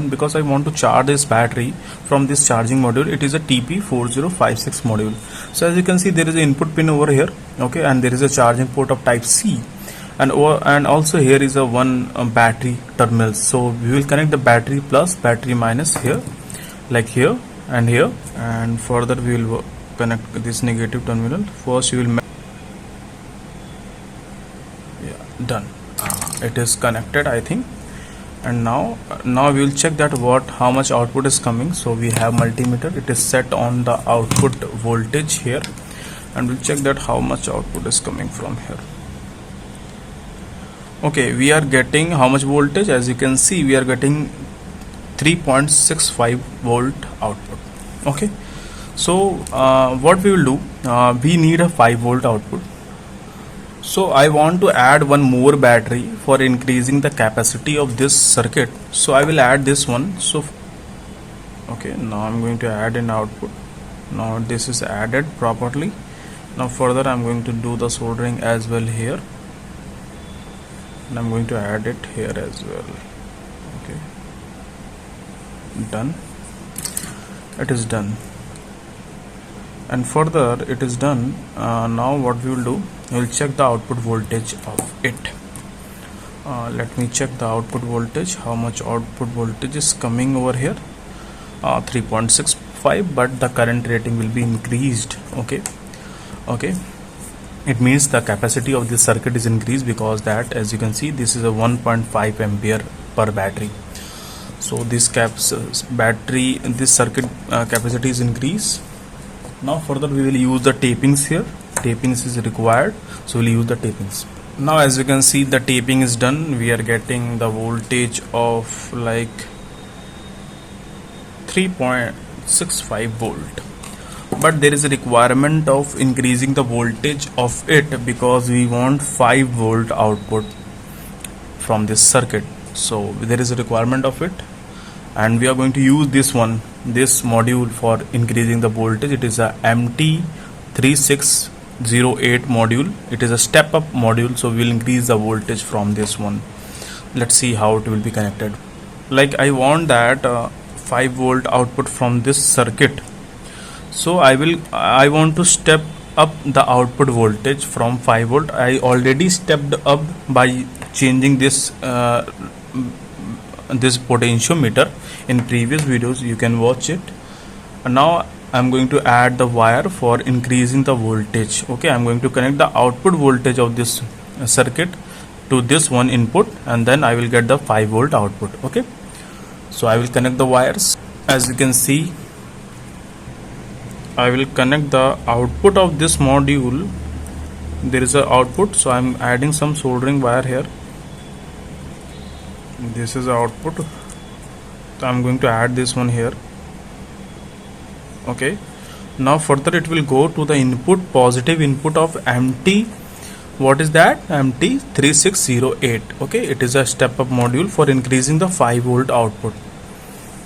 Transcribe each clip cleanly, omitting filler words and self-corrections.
one, because I want to charge this battery from this charging module. It is a TP4056 module. So as you can see, there is an input pin over here, okay, and there is a charging port of type C, and also here is a one battery terminal. So we will connect the battery plus, battery minus here, like here and here, and further we will connect this negative terminal. First you will done. It is connected, I think. And now we will check that how much output is coming. So we have multimeter, it is set on the output voltage here, and we'll check that how much output is coming from here. Okay, we are getting how much voltage? As you can see, we are getting 3.65 volt output. Okay, so what we will do, we need a 5 volt output. So I want to add one more battery for increasing the capacity of this circuit. So I will add this one. So okay, now I'm going to add an output. Now this is added properly. Now further I'm going to do the soldering as well here, and I'm going to add it here as well. Okay, done. It is done. And further it is done. Now what we will do, we will check the output voltage of it. Let me check the output voltage, how much output voltage is coming over here. 3.65, but the current rating will be increased. Okay, it means the capacity of this circuit is increased, because that, as you can see, this is a 1.5 ampere per battery. So this circuit capacity is increased. Now further we will use the tapings here. Tapings is required, so we'll use the tapings. Now as you can see, the taping is done. We are getting the voltage of like 3.65 volt, but there is a requirement of increasing the voltage of it, because we want 5 volt output from this circuit. So there is a requirement of it, and we are going to use this module for increasing the voltage. It is a MT3608 module. It is a step up module, so we will increase the voltage from this one. Let's see how it will be connected. Like I want that 5 volt output from this circuit, so I want to step up the output voltage from 5 volt. I already stepped up by changing this potentiometer in previous videos, you can watch it. And now I'm going to add the wire for increasing the voltage. Okay, I'm going to connect the output voltage of this circuit to this one input, and then I will get the 5 volt output. Okay, so I will connect the wires. As you can see, I will connect the output of this module. There is an output, so I'm adding some soldering wire here. This is the output, so I'm going to add this one here. Okay, now further it will go to the input, positive input of MT, what is that, MT3608. okay, it is a step up module for increasing the 5 volt output.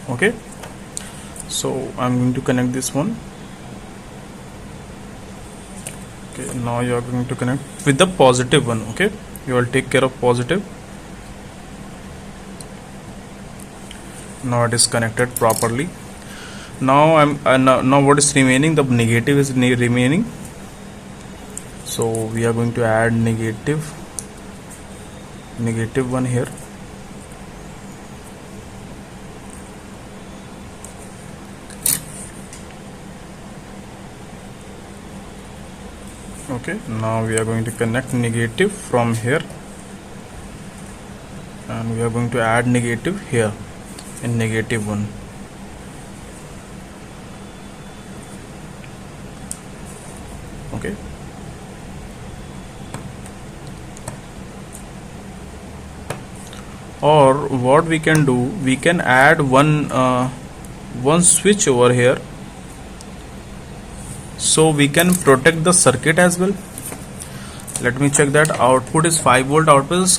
Okay, so I'm going to connect this one. Okay, now you are going to connect with the positive one. Okay, you will take care of positive. Now it is connected properly. Now now what is remaining, the negative is remaining, so we are going to add negative one here. Okay, now we are going to connect negative from here, and we are going to add negative here in negative one. Okay, or what we can do, we can add one switch over here, so we can protect the circuit as well. Let me check that output is 5 volt output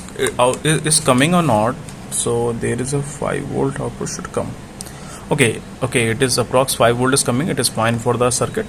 is coming or not. So there is a 5 volt output should come. Okay, it is approx 5 volt is coming. It is fine for the circuit.